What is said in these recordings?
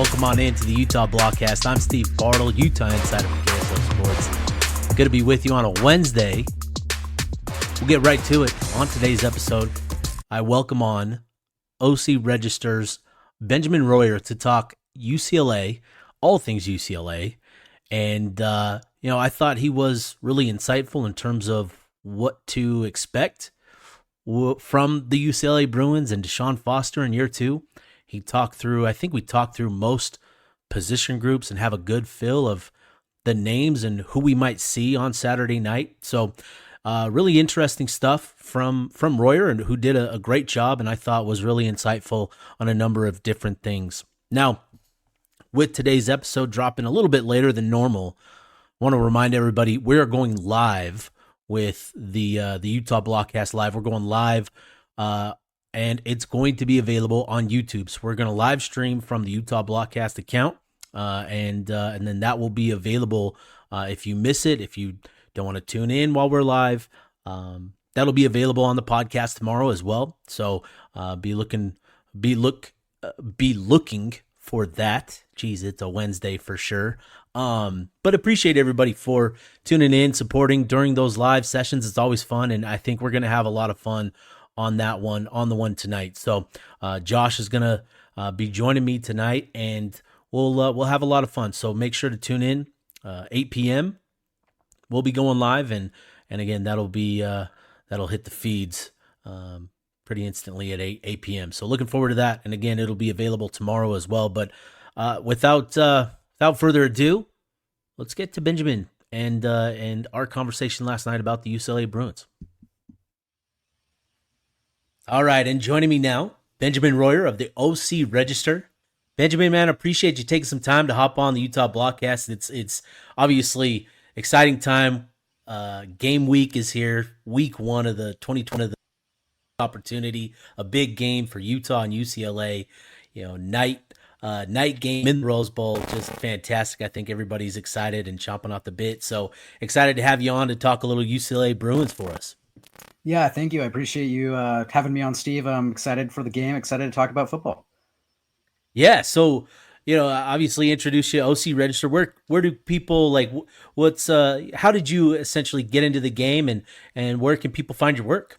Welcome on into the Utah Blockcast. I'm Steve Bartle, Utah Insider for KSL Sports. Good to be with you on a Wednesday. We'll get right to it. On today's episode, I welcome on OC Register's Benjamin Royer to talk UCLA, all things UCLA. And, I thought he was really insightful in terms of what to expect from the UCLA Bruins and DeShaun Foster in year two. We talked through most position groups and have a good feel of the names and who we might see on Saturday night. So really interesting stuff from Royer, and who did a great job and I thought was really insightful on a number of different things. Now, with today's episode dropping a little bit later than normal, I want to remind everybody we're going live with the Utah Blockcast Live. We're going live and it's going to be available on YouTube. So we're going to live stream from the Utah Blockcast account, and then that will be available if you miss it, if you don't want to tune in while we're live. That'll be available on the podcast tomorrow as well. So be looking for that. Geez, it's a Wednesday for sure. But appreciate everybody for tuning in, supporting during those live sessions. It's always fun, and I think we're going to have a lot of fun on that one, on the one tonight. So Josh is going to be joining me tonight, and we'll have a lot of fun. So make sure to tune in. 8 p.m. We'll be going live, and again that'll hit the feeds pretty instantly at 8 p.m. So looking forward to that, and again it'll be available tomorrow as well. But without further ado, let's get to Benjamin and our conversation last night about the UCLA Bruins. All right, and joining me now, Benjamin Royer of the OC Register. Benjamin, man, appreciate you taking some time to hop on the Utah Blockcast. It's obviously exciting time. Game week is here, week one of the 2020 opportunity, a big game for Utah and UCLA. Night game in the Rose Bowl, just fantastic. I think everybody's excited and chomping off the bit. So excited to have you on to talk a little UCLA Bruins for us. Yeah, thank you. I appreciate you having me on, Steve. I'm excited for the game, excited to talk about football. Yeah, so, obviously introduce you, OC Register. Where do people, how did you essentially get into the game, and where can people find your work?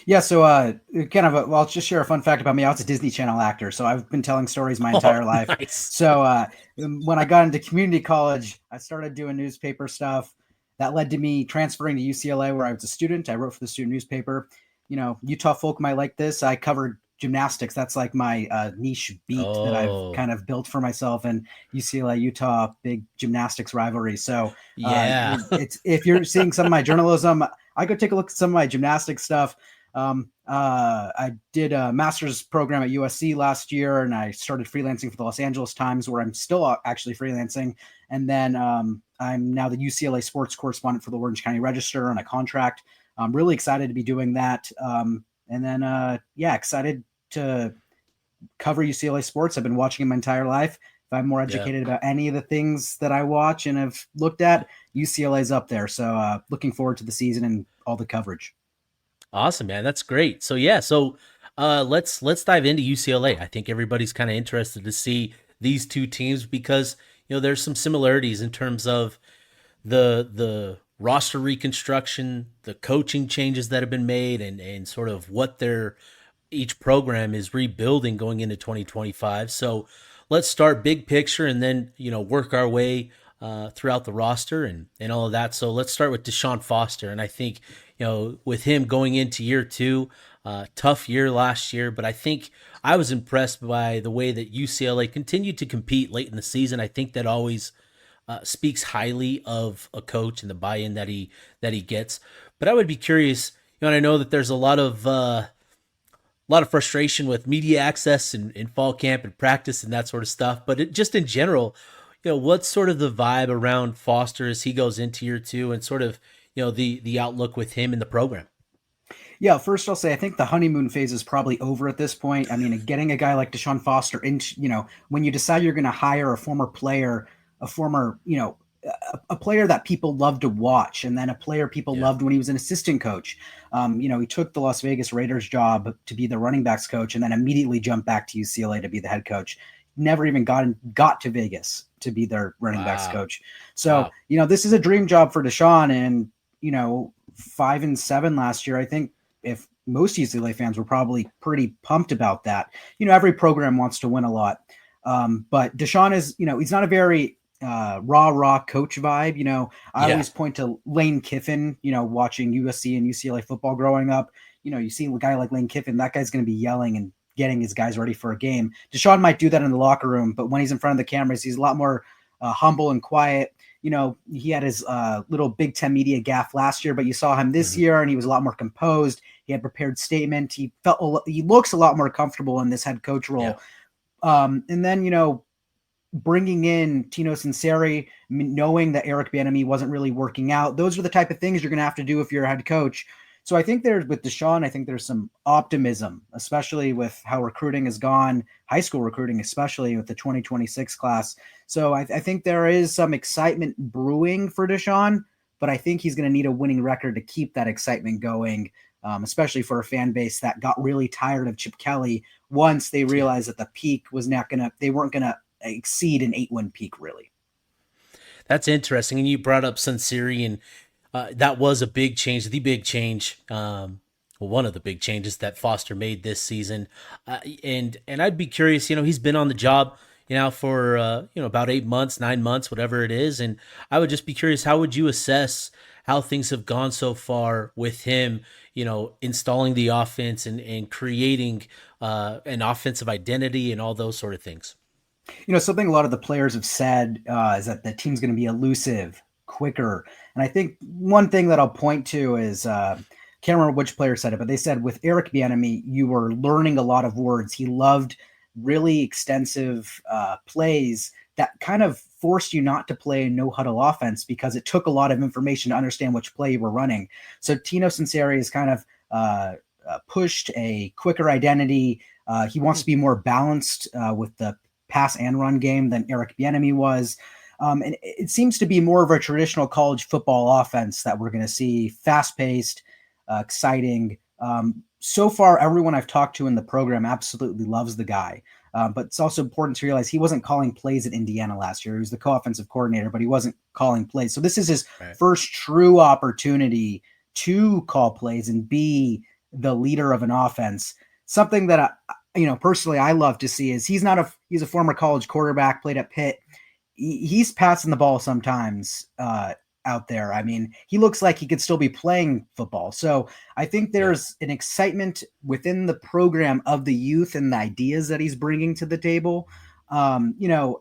Yeah, so I'll just share a fun fact about me. I was a Disney Channel actor, so I've been telling stories my entire life. Nice. So when I got into community college, I started doing newspaper stuff. That led to me transferring to UCLA, where I was a student. I wrote for the student newspaper. Utah folk might like this. I covered gymnastics. That's like my niche beat that I've kind of built for myself. And UCLA, Utah, big gymnastics rivalry. So yeah, it's if you're seeing some of my journalism, I go take a look at some of my gymnastics stuff. I did a master's program at USC last year, and I started freelancing for the Los Angeles Times, where I'm still actually freelancing. And then I'm now the UCLA sports correspondent for the Orange County Register on a contract. I'm really excited to be doing that. Excited to cover UCLA sports. I've been watching them my entire life. If I'm more educated about any of the things that I watch and have looked at, UCLA's up there. So looking forward to the season and all the coverage. Awesome, man. That's great. So let's dive into UCLA. I think everybody's kind of interested to see these two teams because there's some similarities in terms of the roster reconstruction, the coaching changes that have been made, and sort of what each program is rebuilding going into 2025. So let's start big picture and then work our way throughout the roster and all of that. So let's start with DeShaun Foster, and I think with him going into year two, tough year last year, but I think I was impressed by the way that UCLA continued to compete late in the season. I think that always speaks highly of a coach and the buy-in that he gets. But I would be curious, and I know that there's a lot of frustration with media access in fall camp and practice and that sort of stuff. But just in general, what's sort of the vibe around Foster as he goes into year two, and sort of the outlook with him in the program? Yeah, first I'll say I think the honeymoon phase is probably over at this point. I mean, getting a guy like DeShaun Foster when you decide you're going to hire a former player, a player that people love to watch, and then a player people loved when he was an assistant coach. He took the Las Vegas Raiders job to be the running backs coach and then immediately jumped back to UCLA to be the head coach. never even got to Vegas to be their running backs coach. So, this is a dream job for DeShaun, and, 5-7 last year. I think if most UCLA fans were probably pretty pumped about that. Every program wants to win a lot. But DeShaun is, he's not a very raw coach vibe. I always point to Lane Kiffin, watching USC and UCLA football growing up. You see a guy like Lane Kiffin, that guy's going to be yelling and getting his guys ready for a game. DeShaun might do that in the locker room, but when he's in front of the cameras, he's a lot more humble and quiet. He had his little Big Ten media gaffe last year, but you saw him this year and he was a lot more composed. He had prepared statement. He looks a lot more comfortable in this head coach role. And then, bringing in Tino Sunseri, knowing that Eric Bieniemy wasn't really working out, those are the type of things you're going to have to do if you're a head coach. So I think with DeShaun, I think there's some optimism, especially with how recruiting has gone, high school recruiting, especially with the 2026 class. So I think there is some excitement brewing for DeShaun, but I think he's going to need a winning record to keep that excitement going, especially for a fan base that got really tired of Chip Kelly once they realized that the peak was they weren't going to exceed an 8-win peak, really. That's interesting. And you brought up Sunseri, and that was a big change, the big change, one of the big changes that Foster made this season. And I'd be curious, he's been on the job, for, about 8 months, 9 months, whatever it is. And I would just be curious, how would you assess how things have gone so far with him, installing the offense and creating an offensive identity and all those sort of things? Something a lot of the players have said is that the team's going to be elusive, quicker. And I think one thing that I'll point to is, can't remember which player said it, but they said with Eric Bieniemy, you were learning a lot of words. He loved really extensive plays that kind of forced you not to play a no-huddle offense because it took a lot of information to understand which play you were running. So Tino Sunseri has kind of pushed a quicker identity. He wants to be more balanced with the pass and run game than Eric Bieniemy was. And it seems to be more of a traditional college football offense that we're going to see, fast-paced, exciting. So far, everyone I've talked to in the program absolutely loves the guy. But it's also important to realize he wasn't calling plays at Indiana last year. He was the co-offensive coordinator, but he wasn't calling plays. So this is his first true opportunity to call plays and be the leader of an offense. Something that personally I love to see is he's a former college quarterback, played at Pitt. He's passing the ball sometimes out there. I mean, he looks like he could still be playing football. So I think there's an excitement within the program of the youth and the ideas that he's bringing to the table. I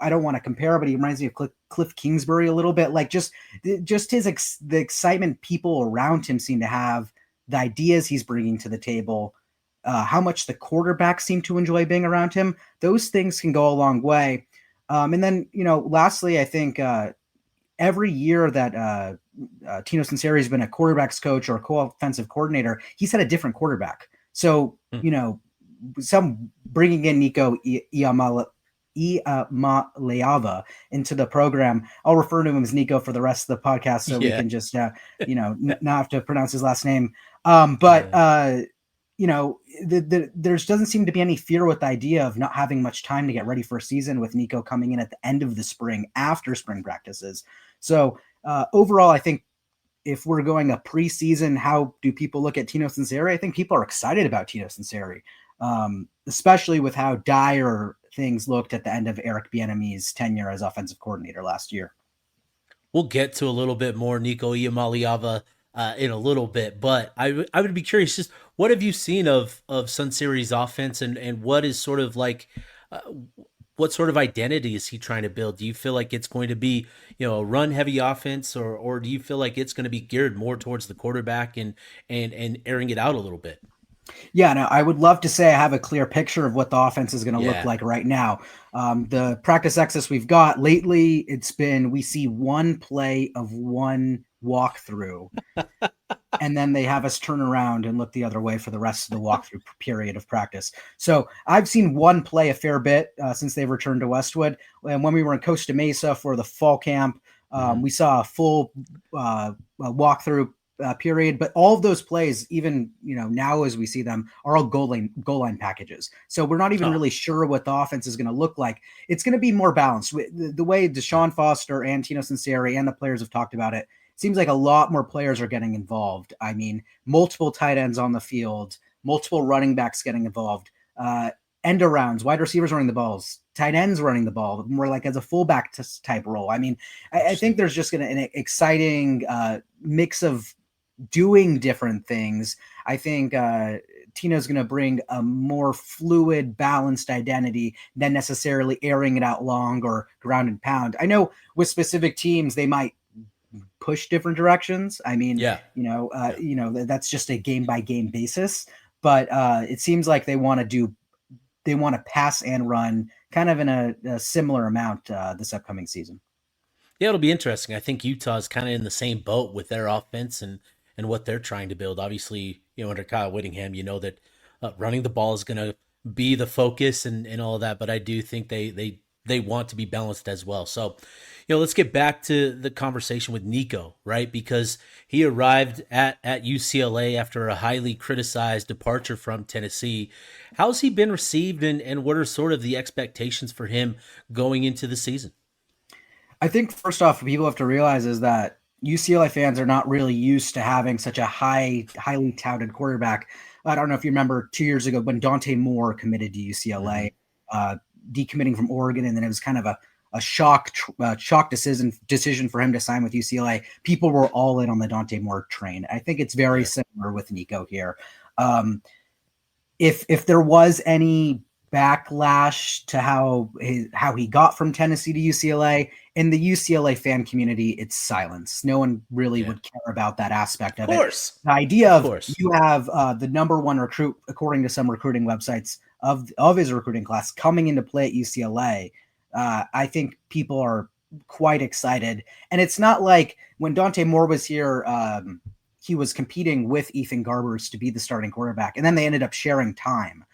don't want to compare, but he reminds me of Cliff Kingsbury a little bit. Like just his the excitement people around him seem to have, the ideas he's bringing to the table, how much the quarterbacks seem to enjoy being around him. Those things can go a long way. And then, lastly, I think every year that Tino Sunseri has been a quarterback's coach or a co-offensive coordinator, he's had a different quarterback. So, some bringing in Nico Iamaleava into the program. I'll refer to him as Nico for the rest of the podcast so we can just, not have to pronounce his last name. There doesn't seem to be any fear with the idea of not having much time to get ready for a season with Nico coming in at the end of the spring after spring practices. So overall, I think if we're going a preseason, how do people look at Tino Sunseri? I think people are excited about Tino Sunseri, especially with how dire things looked at the end of Eric Bieniemy's tenure as offensive coordinator last year. We'll get to a little bit more Nico Iamaleava in a little bit, but I would be curious, just what have you seen of Sunseri's offense and what is sort of like, what sort of identity is he trying to build? Do you feel like it's going to be, a run heavy offense or do you feel like it's going to be geared more towards the quarterback and airing it out a little bit? Yeah, no, I would love to say I have a clear picture of what the offense is going to look like right now. The practice access we've got lately, we see one play of one walkthrough, and then they have us turn around and look the other way for the rest of the walkthrough period of practice. So I've seen one play a fair bit since they've returned to Westwood. And when we were in Costa Mesa for the fall camp, we saw a full walkthrough period, but all of those plays, even now as we see them, are all goal line packages. So we're not even really sure what the offense is going to look like. It's going to be more balanced. The way DeShaun Foster and Tino Sunseri and the players have talked about it, seems like a lot more players are getting involved. I mean, multiple tight ends on the field, multiple running backs getting involved, end arounds, wide receivers running the balls, tight ends running the ball, more like as a fullback type role. I mean, I think there's just an exciting mix of doing different things. I think Tino's going to bring a more fluid, balanced identity than necessarily airing it out long or ground and pound. I know with specific teams, they might push different directions. I mean, that's just a game by game basis, but it seems like they want to pass and run kind of in a similar amount this upcoming season. Yeah, it'll be interesting. I think Utah's kind of in the same boat with their offense and what they're trying to build. Obviously, under Kyle Whittingham, that running the ball is going to be the focus and all of that. But I do think they want to be balanced as well. So, let's get back to the conversation with Nico, right? Because he arrived at UCLA after a highly criticized departure from Tennessee. How's he been received, and what are sort of the expectations for him going into the season? I think first off, what people have to realize is that UCLA fans are not really used to having such a highly touted quarterback. I don't know if you remember 2 years ago when Dante Moore committed to UCLA, decommitting from Oregon, and then it was kind of a shock decision for him to sign with UCLA. People were all in on the Dante Moore train. I think it's very similar with Nico here. If there was any backlash to how he got from Tennessee to UCLA, in the UCLA fan community, it's silence. No one really would care about that aspect of it. The idea of you have the number one recruit, according to some recruiting websites, of his recruiting class coming into play at UCLA, I think people are quite excited. And it's not like when Dante Moore was here, he was competing with Ethan Garbers to be the starting quarterback, and then they ended up sharing time.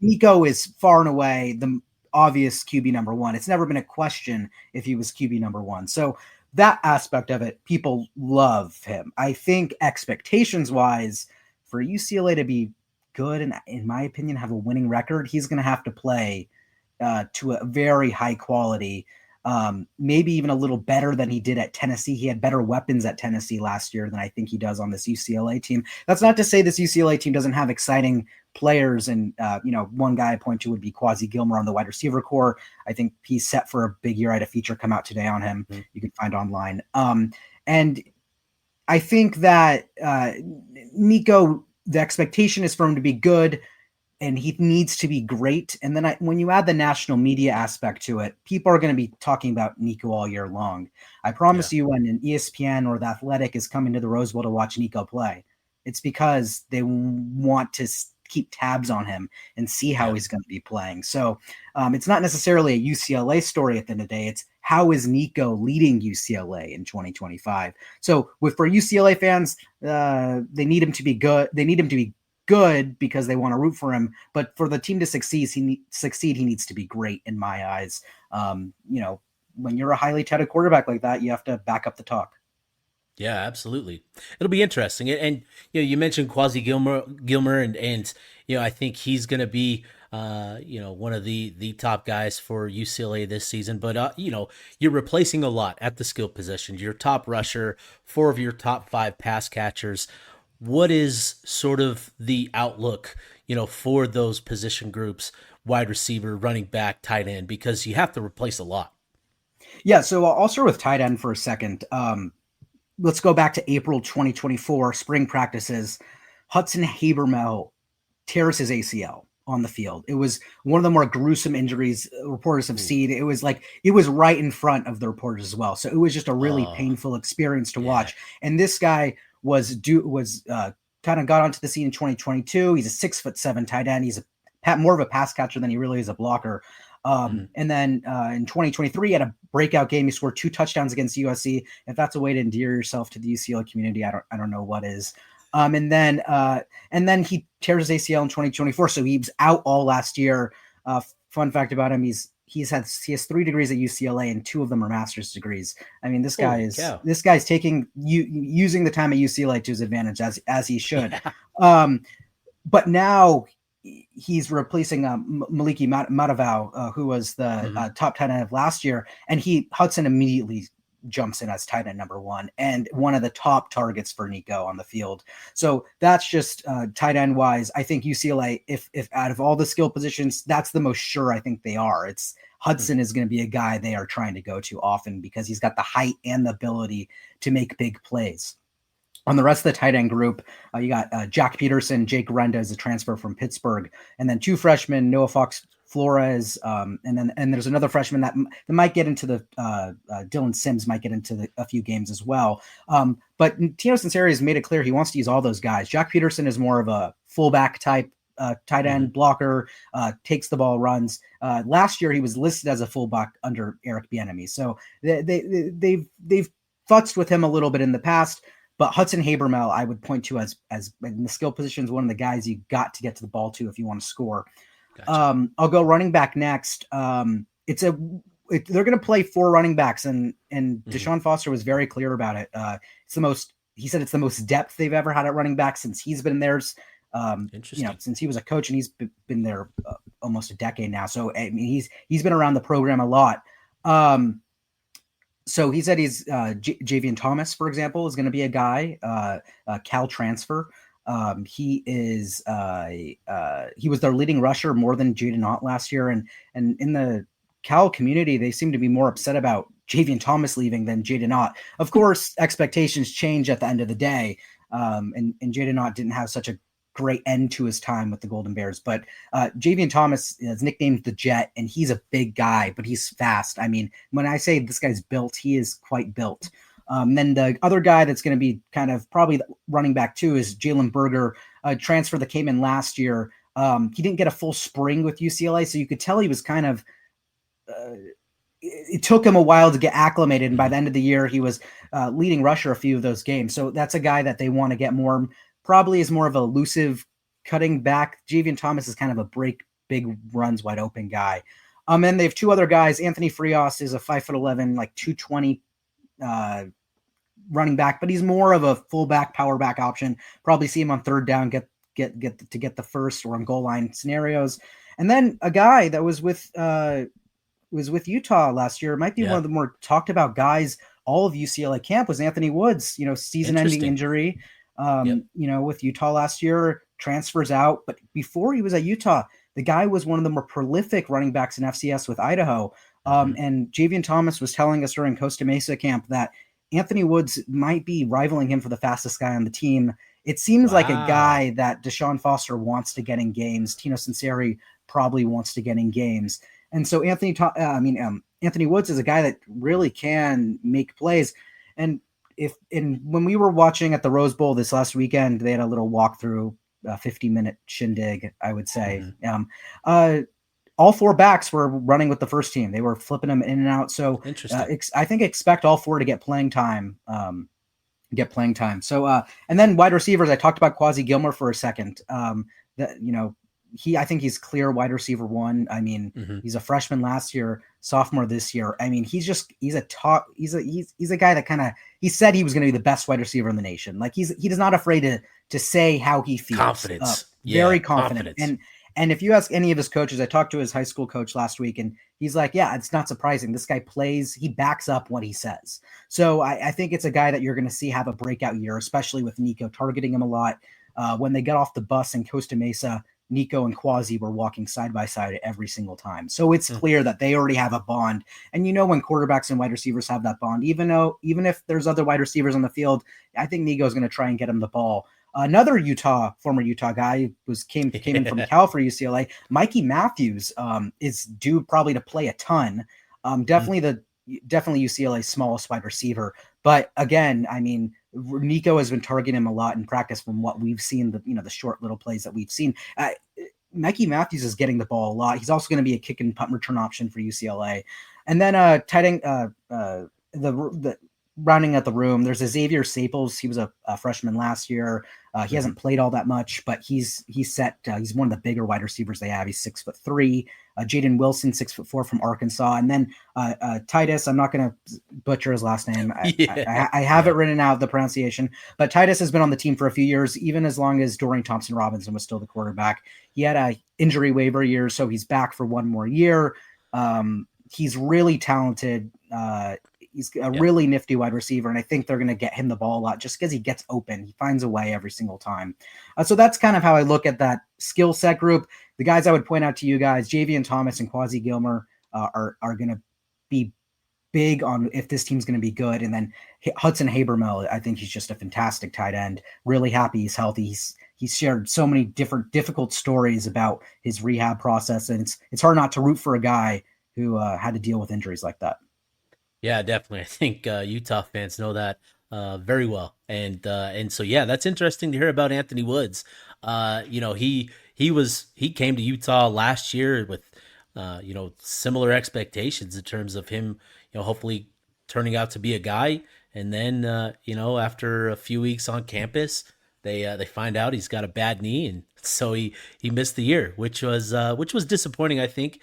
Nico is far and away the obvious QB number one. It's never been a question if he was QB number one. So that aspect of it, people love him. I think expectations wise for UCLA to be good and, in my opinion, have a winning record, he's going to have to play to a very high quality, maybe even a little better than he did at Tennessee. He had better weapons at Tennessee last year than I think he does on this UCLA team. That's not to say this UCLA team doesn't have exciting players. And, one guy I point to would be Quasi Gilmore on the wide receiver core. I think he's set for a big year. I had a feature come out today on him. You can find online. And I think that Nico, the expectation is for him to be good, and he needs to be great. And then when you add the national media aspect to it, people are going to be talking about Nico all year long. I promise you, when an ESPN or The Athletic is coming to the Rose Bowl to watch Nico play, it's because they want to keep tabs on him and see how he's going to be playing. So it's not necessarily a UCLA story at the end of the day. It's how is Nico leading UCLA in 2025? So for UCLA fans, they need him to be good. They need him to be good because they want to root for him. But for the team to succeed, he needs to be great in my eyes. When you're a highly touted quarterback like that, you have to back up the talk. Yeah, absolutely. It'll be interesting. And you mentioned Quasi Gilmer, and I think he's going to be one of the top guys for UCLA this season. But you're replacing a lot at the skill positions. Your top rusher, 4 of your top 5 pass catchers. What is sort of the outlook, for those position groups, wide receiver, running back, tight end, because you have to replace a lot. Yeah, so I'll start with tight end for a second. Let's go back to April 2024, spring practices. Hudson Habermel tears his ACL on the field. It was one of the more gruesome injuries reporters have seen. It was right in front of the reporters as well. So it was just a really painful experience to watch. And this guy was kind of got onto the scene in 2022. He's a 6'7" tight end. He's more of a pass catcher than he really is a blocker. And then in 2023, he had a breakout game. He scored 2 touchdowns against USC. If that's a way to endear yourself to the UCLA community, I don't know what is. And then he tears his ACL in 2024. So he was out all last year. Fun fact about him, he's he has 3 degrees at UCLA and 2 of them are master's degrees. I mean, this guy's using the time at UCLA to his advantage as he should. Yeah. But now he's replacing Maliki Matavao, who was the top tight end of last year, and Hudson immediately jumps in as tight end number 1 and one of the top targets for Nico on the field. So that's just tight end wise. I think UCLA, if out of all the skill positions, that's the most sure I think they are. It's Hudson is going to be a guy they are trying to go to often because he's got the height and the ability to make big plays. On the rest of the tight end group, you got Jack Peterson, Jake Renda is a transfer from Pittsburgh, and then 2 freshmen, Noah Fox Flores, and there's another freshman that might get into the Dylan Sims might get into a few games as well. But Tino Sunseri has made it clear he wants to use all those guys. Jack Peterson is more of a fullback type tight end blocker, takes the ball, runs. Last year he was listed as a fullback under Eric Bieniemy, so they've futzed with him a little bit in the past. But Hudson Habermel, I would point to as in the skill positions, one of the guys you got to get to the ball to if you want to score. Gotcha. I'll go running back next. They're going to play 4 running backs, and DeShaun Foster was very clear about it. He said it's the most depth they've ever had at running back since he's been there. Since he was a coach, and he's been there almost a decade now. So I mean, he's been around the program a lot. So he said he's Javian Thomas, for example, is going to be a guy, Cal transfer. He was their leading rusher more than Jaden Ott last year. And in the Cal community, they seem to be more upset about Javian Thomas leaving than Jaden Ott. Of course, expectations change at the end of the day. And Jaden Ott didn't have such a great end to his time with the Golden Bears, but Javian Thomas is nicknamed the Jet, and he's a big guy, but he's fast. I mean, when I say this guy's built, he is quite built. Then the other guy that's going to be kind of probably running back too is Jalen Berger, a transfer that came in last year. He didn't get a full spring with UCLA, so you could tell he was kind of it took him a while to get acclimated, and by the end of the year, he was leading rusher a few of those games. So that's a guy that they want to get more. Probably is more of a elusive cutting back. Javian Thomas is kind of a break, big runs, wide open guy. And they have 2 other guys. Anthony Frias is a 5'11", like 220 running back, but he's more of a fullback, power back option. Probably see him on third down, get the first or on goal line scenarios. And then a guy that was with Utah last year, might be one of the more talked about guys all of UCLA camp, was Anthony Woods. Season-ending injury. With Utah last year, transfers out. But before he was at Utah, the guy was one of the more prolific running backs in FCS with Idaho. And Javian Thomas was telling us during Costa Mesa camp that Anthony Woods might be rivaling him for the fastest guy on the team. It seems like a guy that DeShaun Foster wants to get in games. Tino Sunseri probably wants to get in games. And so Anthony Woods is a guy that really can make plays. And when we were watching at the Rose Bowl this last weekend, they had a little walkthrough, 50-minute shindig, I would say. All 4 backs were running with the first team. They were flipping them in and out. So I think expect all 4 to get playing time. So and then wide receivers, I talked about Quasi Gilmore for a second. I think he's clear wide receiver 1. I mean, he's a freshman last year, sophomore this year. I mean, he's a guy that he said he was going to be the best wide receiver in the nation. Like he's not afraid to say how he feels. Confidence. Very confident. And if you ask any of his coaches, I talked to his high school coach last week, and he's like, yeah, it's not surprising. This guy he backs up what he says. So I think it's a guy that you're going to see have a breakout year, especially with Nico targeting him a lot. When they got off the bus in Costa Mesa, Nico and Quasi were walking side by side every single time. So it's clear that they already have a bond. And when quarterbacks and wide receivers have that bond, even if there's other wide receivers on the field, I think Nico's going to try and get him the ball. Another former Utah guy came in from Cal for UCLA. Mikey Matthews is due probably to play a ton. Definitely UCLA's smallest wide receiver. But again, I mean, Nico has been targeting him a lot in practice from what we've seen, the short little plays that we've seen. Mikey Matthews is getting the ball a lot. He's also going to be a kick and punt return option for UCLA. And then the rounding out the room, there's a Xavier Staples. He was a freshman last year. He hasn't played all that much, but he's set. He's one of the bigger wide receivers they have. He's 6'3". Jaden Wilson, 6'4" from Arkansas. And then Titus, I'm not going to butcher his last name. I have it written out, the pronunciation. But Titus has been on the team for a few years, even as long as Dorian Thompson-Robinson was still the quarterback. He had a injury waiver year, so he's back for one more year. He's really talented. He's a really nifty wide receiver, and I think they're going to get him the ball a lot just because he gets open. He finds a way every single time. So that's kind of how I look at that skill set group. The guys I would point out to you guys, Javian Thomas and Quasi Gilmer are going to be big on if this team's going to be good. And then Hudson Habermill, I think he's just a fantastic tight end. Really happy he's healthy. He's shared so many different difficult stories about his rehab process, and it's hard not to root for a guy who had to deal with injuries like that. Yeah, definitely. I think Utah fans know that very well, and so that's interesting to hear about Anthony Woods. He came to Utah last year with similar expectations in terms of him, hopefully turning out to be a guy, and then after a few weeks on campus, they find out he's got a bad knee, and so he missed the year, which was disappointing. I think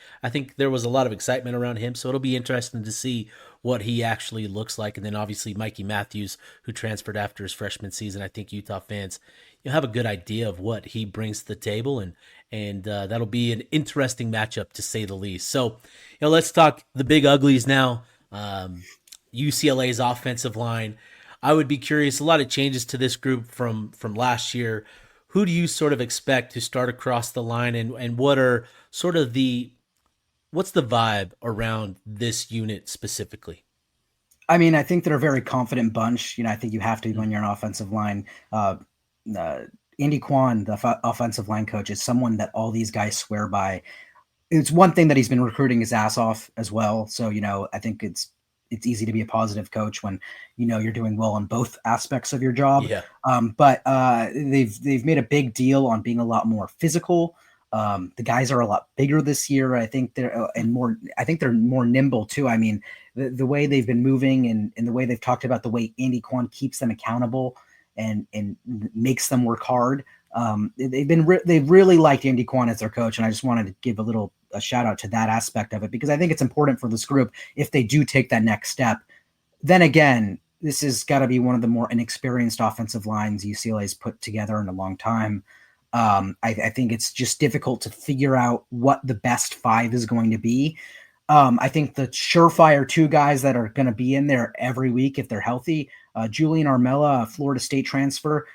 there was a lot of excitement around him, so it'll be interesting to see what he actually looks like. And then obviously Mikey Matthews, who transferred after his freshman season. I think Utah fans, have a good idea of what he brings to the table, and that'll be an interesting matchup to say the least. So, let's talk the big uglies now. UCLA's offensive line. I would be curious, a lot of changes to this group from last year. Who do you sort of expect to start across the line, and what are sort of what's the vibe around this unit specifically? I mean, I think they're a very confident bunch. I think you have to when you're an offensive line. Andy Kwan, the offensive line coach, is someone that all these guys swear by. It's one thing that he's been recruiting his ass off as well. So, I think it's easy to be a positive coach when you're doing well on both aspects of your job. Yeah. But they've made a big deal on being a lot more physical. The guys are a lot bigger this year. I think they're more nimble too. I mean, the way they've been moving and the way they've talked about the way Andy Kwan keeps them accountable and makes them work hard. They've really liked Andy Kwan as their coach, and I just wanted to give a shout out to that aspect of it, because I think it's important for this group if they do take that next step. Then again, this has got to be one of the more inexperienced offensive lines UCLA's put together in a long time. I think it's just difficult to figure out what the best five is going to be. I think the surefire two guys that are going to be in there every week if they're healthy, Julian Armella, a Florida State transfer,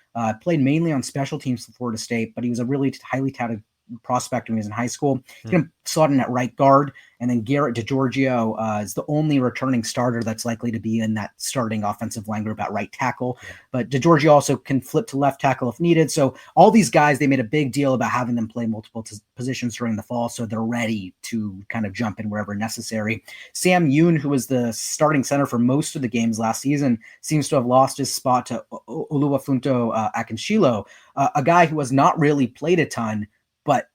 played mainly on special teams for Florida State, but he was a really highly touted prospect when he was in high school. He's going to slot in at right guard, and then Garrett DeGiorgio is the only returning starter that's likely to be in that starting offensive line group at right tackle. Yeah. But DeGiorgio also can flip to left tackle if needed. So all these guys, they made a big deal about having them play multiple positions during the fall, so they're ready to kind of jump in wherever necessary. Sam Yoon, who was the starting center for most of the games last season, seems to have lost his spot to Oluwafunto Akinshilo, a guy who has not really played a ton, but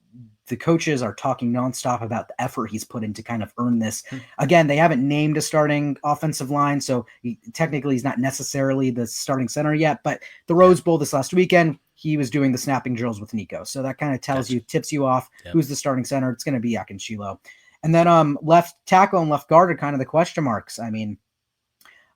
the coaches are talking nonstop about the effort he's put in to kind of earn this. Again, they haven't named a starting offensive line, so technically he's not necessarily the starting center yet, but the Rose Bowl this last weekend, he was doing the snapping drills with Nico. So that kind of tips you off who's the starting center. It's going to be Akinshilo. And then left tackle and left guard are kind of the question marks. I mean,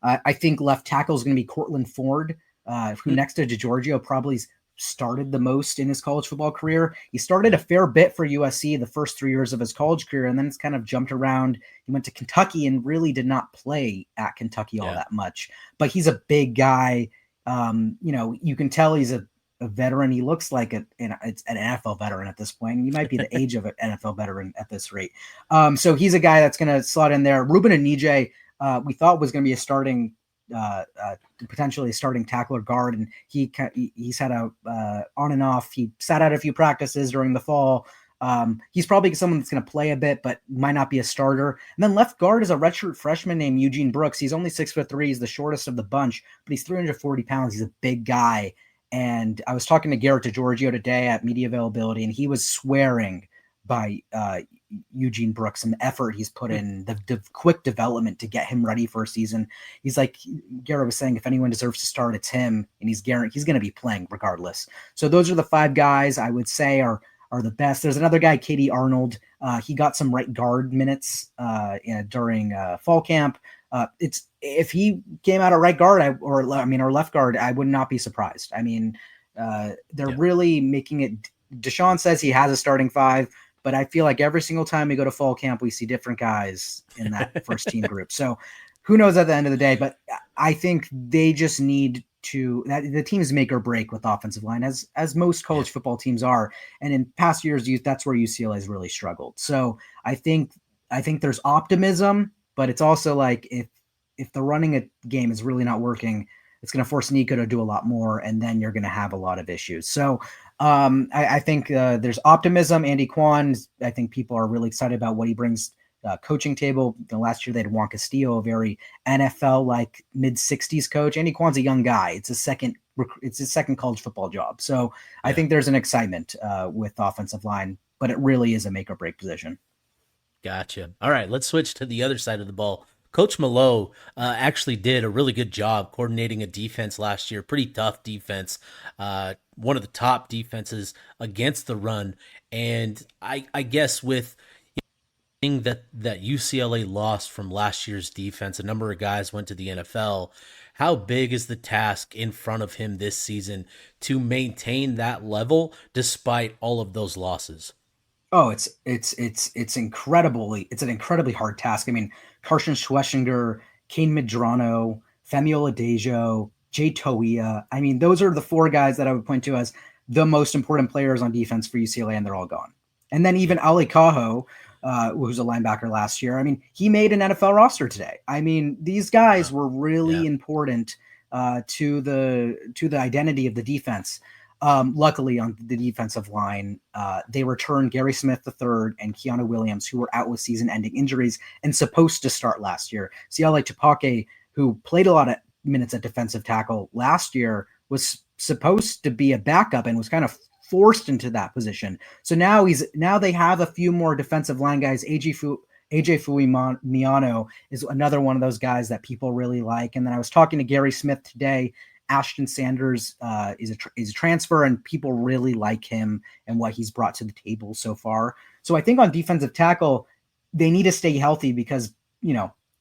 I think left tackle is going to be Cortland Ford, who next to DeGiorgio probably started the most in his college football career. He started a fair bit for USC the first 3 years of his college career, and then it's kind of jumped around. He went to Kentucky and really did not play at Kentucky all that much, but he's a big guy. You can tell he's a veteran. He looks like it's an NFL veteran at this point. He might be the age of an NFL veteran at this rate. So he's a guy that's going to slot in there. Ruben Anije, we thought was going to be a starting potentially a starting tackle or guard, and he's had a on and off. He sat out a few practices during the fall. He's probably someone that's going to play a bit, but might not be a starter. And then left guard is a redshirt freshman named Eugene Brooks. He's only 6'3". He's the shortest of the bunch, but he's 340 pounds. He's a big guy. And I was talking to Garrett DeGiorgio today at media availability, and he was swearing by Eugene Brooks and the effort he's put in, the quick development to get him ready for a season. He's like, Garrett was saying, if anyone deserves to start, it's him, and he's going to be playing regardless. So those are the five guys I would say are are the best. There's another guy, Katie Arnold. He got some right guard minutes during fall camp. It's if he came out at right guard or left guard, I would not be surprised. I mean, they're really making it. DeShaun says he has a starting five, but I feel like every single time we go to fall camp, we see different guys in that first team group. So who knows at the end of the day, but I think they just need to the team's make or break with offensive line as most college football teams are. And in past years, that's where UCLA has really struggled. So I think there's optimism, but it's also like if the running game is really not working, it's going to force Nico to do a lot more, and then you're going to have a lot of issues. So I think there's optimism. Andy Kwan, I think people are really excited about what he brings coaching table. Last year they had Juan Castillo, a very NFL like mid-60s coach. Andy Kwan's a young guy. It's his second college football job. So I think there's an excitement with offensive line, but it really is a make or break position. Gotcha. All right, let's switch to the other side of the ball. Coach Malo actually did a really good job coordinating a defense last year, pretty tough defense, one of the top defenses against the run. And I guess with that UCLA lost from last year's defense, a number of guys went to the NFL. How big is the task in front of him this season to maintain that level despite all of those losses? Oh, it's an incredibly hard task. I mean, Carson Schlesinger, Kane Medrano, Femi Oladejo, Jay Toia. I mean, those are the four guys that I would point to as the most important players on defense for UCLA, and they're all gone. And then even Ali Cajo, who's a linebacker last year. I mean, he made an NFL roster today. I mean, these guys were really important to the identity of the defense. Luckily, on the defensive line, they returned Gary Smith III and Keanu Williams, who were out with season-ending injuries and supposed to start last year. Siale Tupake, who played a lot of minutes at defensive tackle last year, was supposed to be a backup and was kind of forced into that position. So now they have a few more defensive line guys. AJ Fuimiano is another one of those guys that people really like. And then I was talking to Gary Smith today. Ashton Sanders is a transfer, and people really like him and what he's brought to the table so far. So I think on defensive tackle, they need to stay healthy because,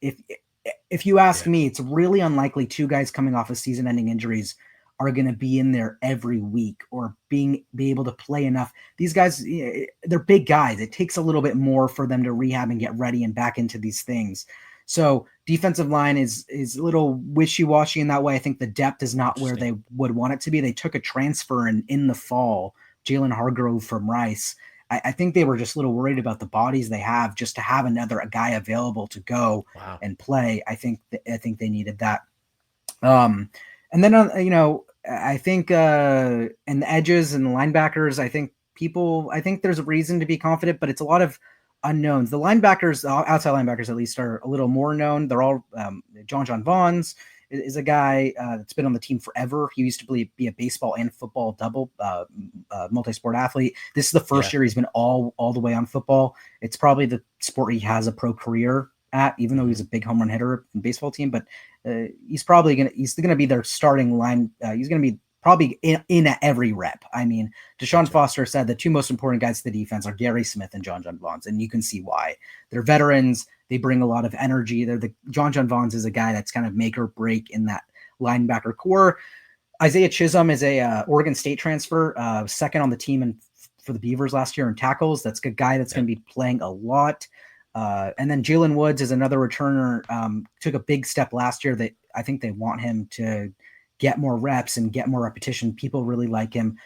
if you ask me, it's really unlikely two guys coming off of season-ending injuries are going to be in there every week or be able to play enough. These guys, they're big guys. It takes a little bit more for them to rehab and get ready and back into these things. So defensive line is a little wishy-washy in that way. I think the depth is not where they would want it to be. They took a transfer in the fall, Jalen Hargrove from Rice. I think they were just a little worried about the bodies they have just to have a guy available to go and play. I think they needed that. And then, I think in the edges and the linebackers, I think there's a reason to be confident, but it's a lot of unknowns. The linebackers, outside linebackers at least, are a little more known. They're all John Vaughns is a guy that's been on the team forever. He used to be a baseball and football double multi-sport athlete. This is the first year he's been all the way on football. It's probably the sport he has a pro career at, even though he's a big home run hitter in the baseball team, but he's gonna be their starting line. He's gonna be probably in at every rep. I mean, DeShaun Foster said the two most important guys to the defense are Gary Smith and John Vaughns, and you can see why. They're veterans. They bring a lot of energy. John Vaughns is a guy that's kind of make or break in that linebacker core. Isaiah Chisholm is a Oregon State transfer, second on the team for the Beavers last year in tackles. That's a guy that's going to be playing a lot. And then Jalen Woods is another returner, took a big step last year that I think they want him to get more reps and get more repetition. People really like him.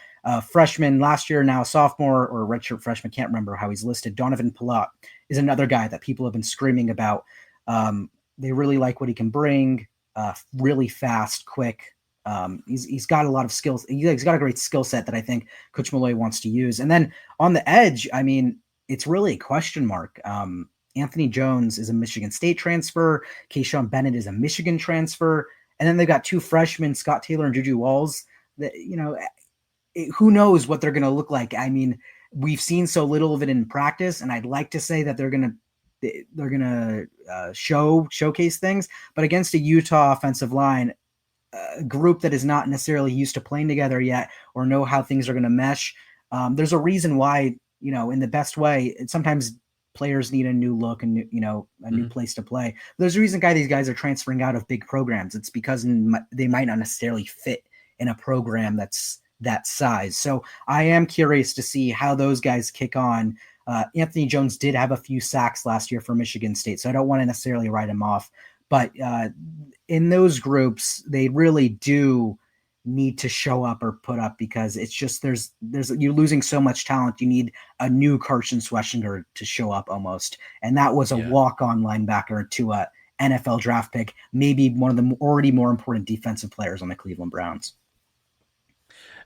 Freshman last year, now a sophomore or a redshirt freshman, can't remember how he's listed. Donovan Pilat is another guy that people have been screaming about. They really like what he can bring, really fast, quick. He's got a lot of skills. He's got a great skill set that I think Coach Malloy wants to use. And then on the edge, I mean, it's really a question mark. Anthony Jones is a Michigan State transfer. Keyshawn Bennett is a Michigan transfer. And then they've got two freshmen, Scott Taylor and Juju Walls, that, who knows what they're going to look like. I mean, we've seen so little of it in practice, and I'd like to say that they're going to showcase things, but against a Utah offensive line, a group that is not necessarily used to playing together yet or know how things are going to mesh, There's a reason why, in the best way, sometimes players need a new look and, a new place to play. There's a reason these guys are transferring out of big programs. It's because they might not necessarily fit in a program that's that size. So I am curious to see how those guys kick on. Anthony Jones did have a few sacks last year for Michigan State, so I don't want to necessarily write him off. But in those groups, they really do need to show up or put up, because it's just there's you're losing so much talent. You need a new Carson Schwessinger to show up almost, and that was a walk-on linebacker to a NFL draft pick, maybe one of the already more important defensive players on the Cleveland Browns.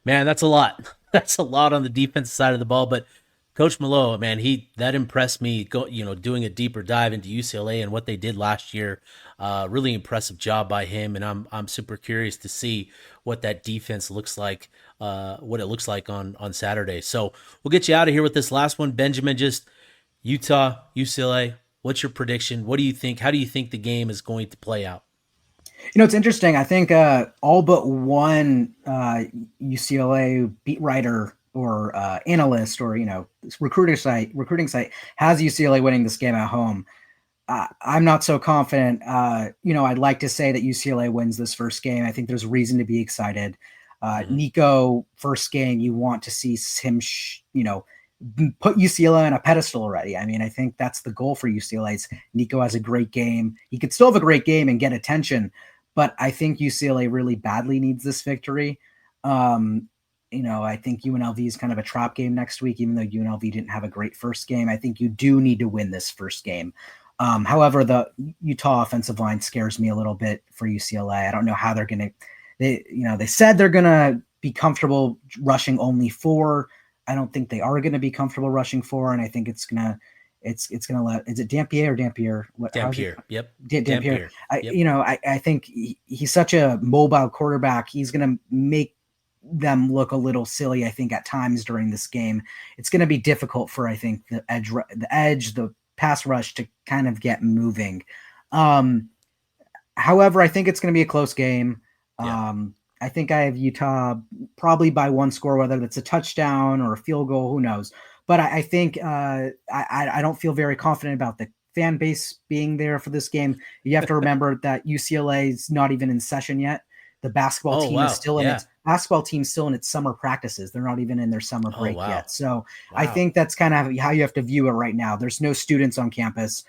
Man, that's a lot. That's a lot on the defensive side of the ball, but Coach Malo, man, that impressed me. Doing a deeper dive into UCLA and what they did last year. Really impressive job by him, and I'm super curious to see what that defense looks like. What it looks like on Saturday. So we'll get you out of here with this last one, Benjamin. Just Utah, UCLA. What's your prediction? What do you think? How do you think the game is going to play out? It's interesting. I think all but one UCLA beat writer or analyst or recruiting site has UCLA winning this game at home. I'm not so confident. I'd like to say that UCLA wins this first game. I think there's reason to be excited. Nico, first game, you want to see him, put UCLA on a pedestal already. I mean, I think that's the goal for UCLA. Nico has a great game. He could still have a great game and get attention, but I think UCLA really badly needs this victory. I think UNLV is kind of a trap game next week, even though UNLV didn't have a great first game. I think you do need to win this first game. However, the Utah offensive line scares me a little bit for UCLA. I don't know how they're going to, they said they're going to be comfortable rushing only 4. I don't think they are going to be comfortable rushing 4. And I think it's going to let, is it Dampier or Dampier? Dampier. Yep. Dampier. I think he's such a mobile quarterback. He's going to make them look a little silly, I think, at times during this game. It's going to be difficult for, I think, the pass rush to kind of get moving. However, I think it's going to be a close game. I think I have Utah probably by 1 score, whether that's a touchdown or a field goal, who knows. But I think I don't feel very confident about the fan base being there for this game. You have to remember that UCLA is not even in session yet. The basketball team is still in its summer practices. They're not even in their summer break yet. So I think that's kind of how you have to view it right now. There's no students on campus.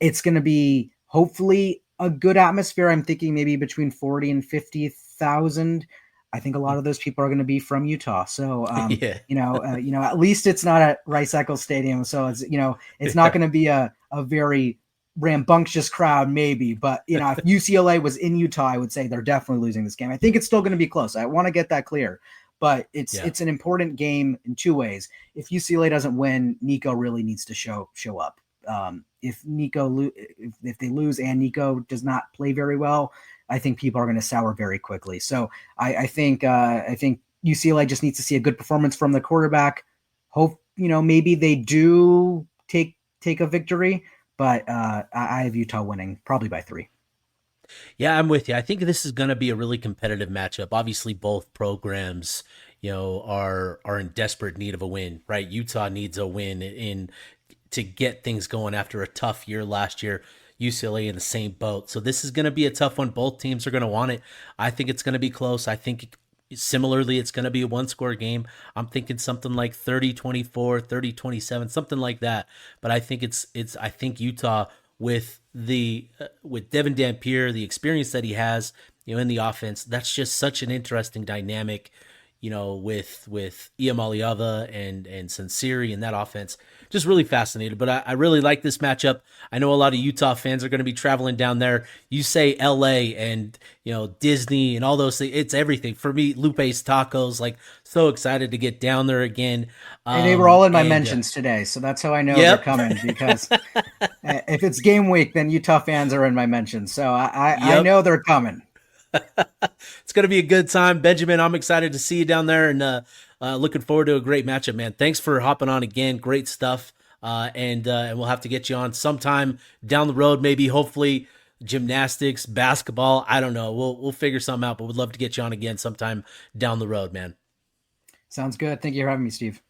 It's going to be hopefully a good atmosphere. I'm thinking maybe between 40 and 50,000. I think a lot of those people are going to be from Utah. So, at least it's not at Rice-Eccles Stadium. So it's not going to be a very rambunctious crowd, maybe, but if UCLA was in Utah, I would say they're definitely losing this game. I think it's still going to be close. I want to get that clear, but it's an important game in 2 ways. If UCLA doesn't win, Nico really needs to show up. If they lose and Nico does not play very well, I think people are going to sour very quickly. So I think UCLA just needs to see a good performance from the quarterback. Hope maybe they do take a victory. But I have Utah winning probably by 3. Yeah, I'm with you. I think this is going to be a really competitive matchup. Obviously, both programs, are in desperate need of a win, right? Utah needs a win to get things going after a tough year last year. UCLA in the same boat. So this is going to be a tough one. Both teams are going to want it. I think it's going to be close. I think similarly, it's going to be a 1-score game. I'm thinking something like 30-24, 30-27, something like that. But I think I think Utah with Devin Dampier, the experience that he has, in the offense, that's just such an interesting dynamic, with Iamaleava and Sunseri in that offense. Just really fascinated. But I really like this matchup. I know a lot of Utah fans are going to be traveling down there. You say LA and, Disney and all those things. It's everything. For me, Lupe's Tacos, so excited to get down there again. And they were all in my mentions today. So that's how I know they're coming, because if it's game week, then Utah fans are in my mentions. So I know they're coming. It's going to be a good time, Benjamin. I'm excited to see you down there, and looking forward to a great matchup, man. Thanks for hopping on again. Great stuff. And we'll have to get you on sometime down the road, maybe, hopefully gymnastics, basketball. I don't know. We'll figure something out, but we'd love to get you on again sometime down the road, man. Sounds good. Thank you for having me, Steve.